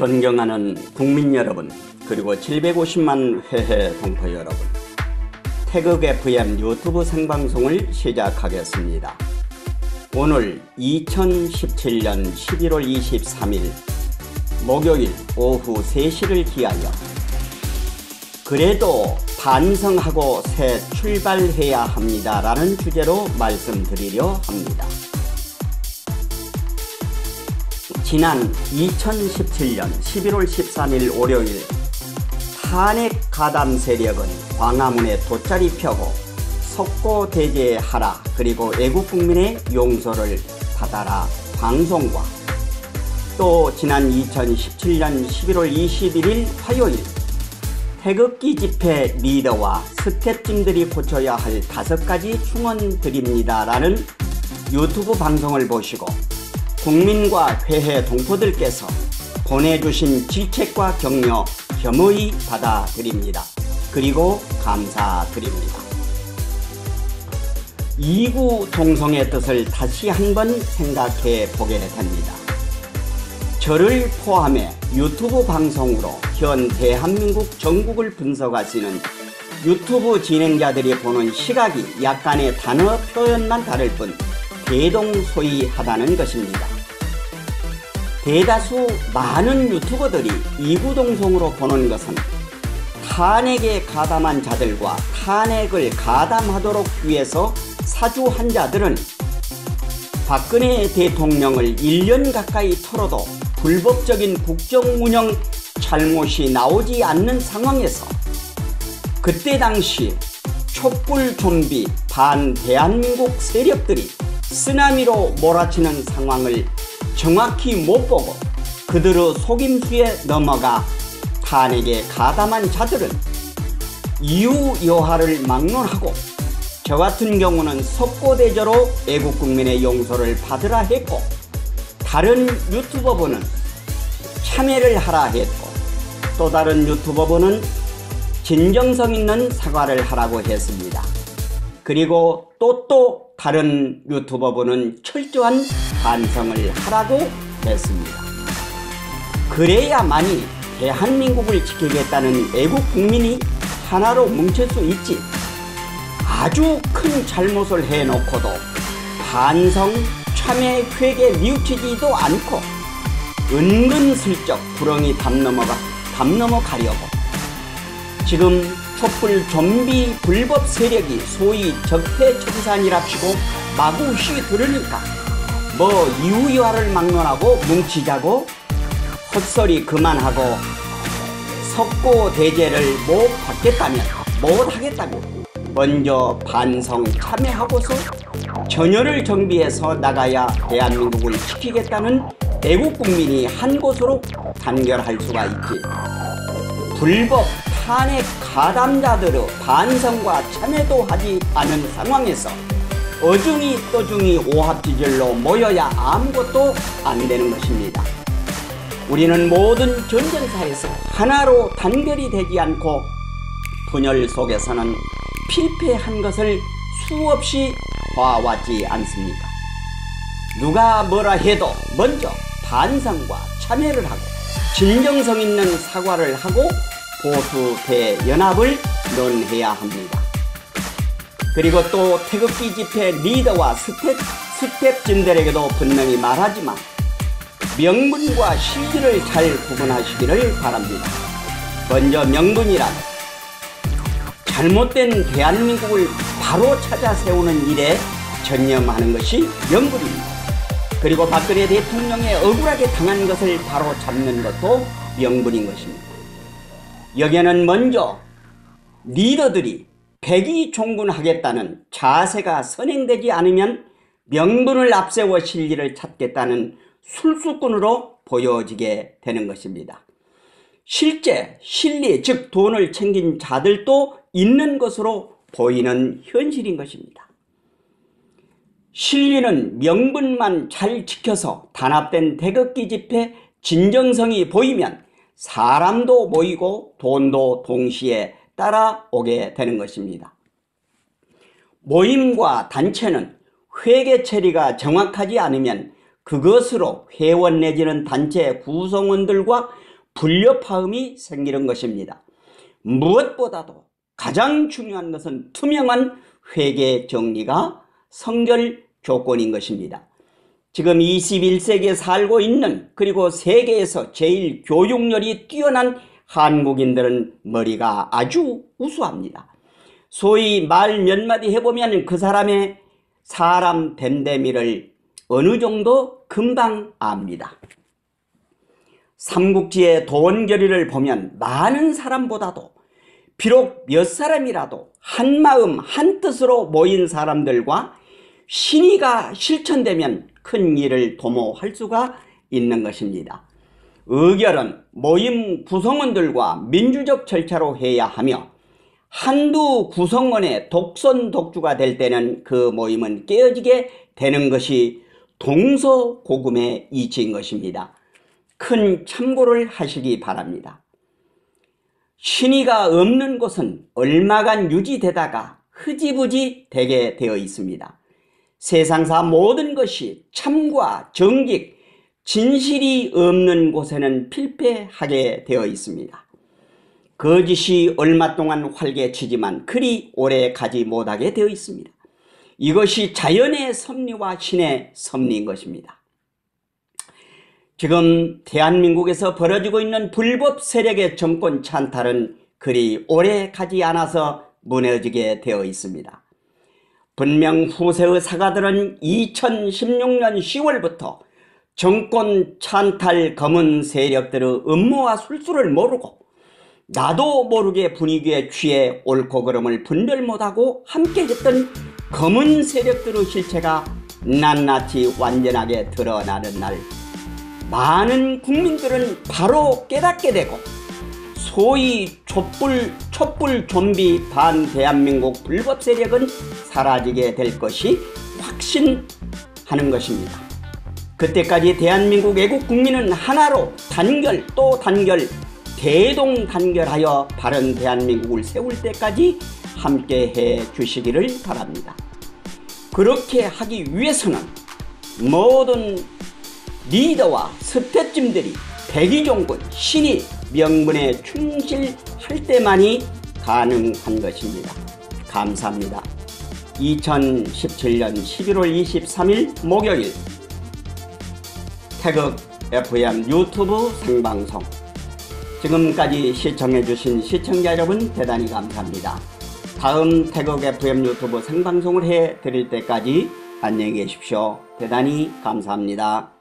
존경하는 국민 여러분, 그리고 750만 회해 동포 여러분, 태극 FM 유튜브 생방송을 시작하겠습니다. 오늘 2017년 11월 23일 목요일 오후 3시를 기하여 그래도 반성하고 새 출발해야 합니다 라는 주제로 말씀드리려 합니다. 지난 2017년 11월 13일 월요일 탄핵 가담 세력은 광화문에 돗자리 펴고 석고대죄하라, 그리고 애국국민의 용서를 받아라 방송과 또 지난 2017년 11월 21일 화요일 태극기 집회 리더와 스태프진들이 고쳐야 할 5가지 충언드립니다 라는 유튜브 방송을 보시고 국민과 회해 동포들께서 보내주신 질책과 격려 겸허히 받아드립니다. 그리고 감사드립니다. 이구 동성의 뜻을 다시 한번 생각해 보게 됩니다. 저를 포함해 유튜브 방송으로 현 대한민국 전국을 분석하시는 유튜브 진행자들이 보는 시각이 약간의 단어 표현만 다를 뿐 대동소이하다는 것입니다. 대다수 많은 유튜버들이 이구동성으로 보는 것은 탄핵에 가담한 자들과 탄핵을 가담하도록 위해서 사주한 자들은 박근혜 대통령을 1년 가까이 털어도 불법적인 국정운영 잘못이 나오지 않는 상황에서 그때 당시 촛불 좀비 반대한민국 세력들이 쓰나미로 몰아치는 상황을 정확히 못 보고 그들의 속임수에 넘어가 탄핵에 가담한 자들은 이유여하를 막론하고 저 같은 경우는 석고대죄로 애국국민의 용서를 받으라 했고, 다른 유튜버분은 참여를 하라 했고, 또 다른 유튜버분은 진정성 있는 사과를 하라고 했습니다. 그리고 또 다른 유튜버분은 철저한 반성을 하라고 했습니다. 그래야만이 대한민국을 지키겠다는 애국국민이 하나로 뭉칠 수 있지, 아주 큰 잘못을 해놓고도 반성, 참회, 회개 뉘우치지도 않고 은근슬쩍 구렁이 담 넘어가려고 지금 촛불 좀비 불법 세력이 소위 적폐청산이랍시고 마구 휘 들으니까 뭐 이유여하를 막론하고 뭉치자고 헛소리 그만하고 석고대죄를 못 받겠다면 못하겠다고 먼저 반성 참여하고서 전열을 정비해서 나가야 대한민국을 지키겠다는 애국국민이 한 곳으로 단결할 수가 있지, 불법 탄핵 가담자들의 반성과 참여도 하지 않은 상황에서 어중이 떠중이 오합지졸로 모여야 아무것도 안 되는 것입니다. 우리는 모든 전쟁사에서 하나로 단결이 되지 않고 분열 속에서는 필패한 것을 수없이 봐왔지 않습니까? 누가 뭐라 해도 먼저 반성과 참여를 하고 진정성 있는 사과를 하고 보수 대연합을 논해야 합니다. 그리고 또 태극기 집회 리더와 스태프진들에게도 분명히 말하지만 명분과 실리를 잘 구분하시기를 바랍니다. 먼저 명분이란 잘못된 대한민국을 바로 찾아 세우는 일에 전념하는 것이 명분입니다. 그리고 박근혜 대통령의 억울하게 당한 것을 바로 잡는 것도 명분인 것입니다. 여기에는 먼저 리더들이 백의종군하겠다는 자세가 선행되지 않으면 명분을 앞세워 실리를 찾겠다는 술수꾼으로 보여지게 되는 것입니다. 실제 실리, 즉 돈을 챙긴 자들도 있는 것으로 보이는 현실인 것입니다. 실리는 명분만 잘 지켜서 단합된 태극기 집회 진정성이 보이면 사람도 모이고 돈도 동시에 따라오게 되는 것입니다. 모임과 단체는 회계 처리가 정확하지 않으면 그것으로 회원 내지는 단체 구성원들과 불협화음이 생기는 것입니다. 무엇보다도 가장 중요한 것은 투명한 회계 정리가 선결 조건인 것입니다. 지금 21세기에 살고 있는, 그리고 세계에서 제일 교육열이 뛰어난 한국인들은 머리가 아주 우수합니다. 소위 말 몇 마디 해보면 그 사람의 사람 됨됨이를 어느 정도 금방 압니다. 삼국지의 도원결의를 보면 많은 사람보다도 비록 몇 사람이라도 한마음 한뜻으로 모인 사람들과 신의가 실천되면 큰 일을 도모할 수가 있는 것입니다. 의결은 모임 구성원들과 민주적 절차로 해야 하며, 한두 구성원의 독선독주가 될 때는 그 모임은 깨어지게 되는 것이 동서고금의 이치인 것입니다. 큰 참고를 하시기 바랍니다. 신의가 없는 곳은 얼마간 유지되다가 흐지부지 되게 되어 있습니다. 세상사 모든 것이 참과 정직, 진실이 없는 곳에는 필패하게 되어 있습니다. 거짓이 얼마 동안 활개치지만 그리 오래 가지 못하게 되어 있습니다. 이것이 자연의 섭리와 신의 섭리인 것입니다. 지금 대한민국에서 벌어지고 있는 불법 세력의 정권 찬탈은 그리 오래 가지 않아서 무너지게 되어 있습니다. 분명 후세의 사가들은 2016년 10월부터 정권 찬탈 검은 세력들의 음모와 술수를 모르고 나도 모르게 분위기에 취해 옳고 그름을 분별 못하고 함께했던 검은 세력들의 실체가 낱낱이 완전하게 드러나는 날, 많은 국민들은 바로 깨닫게 되고 소위 촛불 좀비 반대한민국 불법 세력은 사라지게 될 것이 확신하는 것입니다. 그때까지 대한민국 애국 국민은 하나로 단결 또 단결, 대동단결하여 바른 대한민국을 세울 때까지 함께해 주시기를 바랍니다. 그렇게 하기 위해서는 모든 리더와 스태쯤들이 백의종군, 신의, 명분에 충실할 때만이 가능한 것입니다. 감사합니다. 2017년 11월 23일 목요일 태극 FM 유튜브 생방송, 지금까지 시청해주신 시청자 여러분 대단히 감사합니다. 다음 태극 FM 유튜브 생방송을 해드릴 때까지 안녕히 계십시오. 대단히 감사합니다.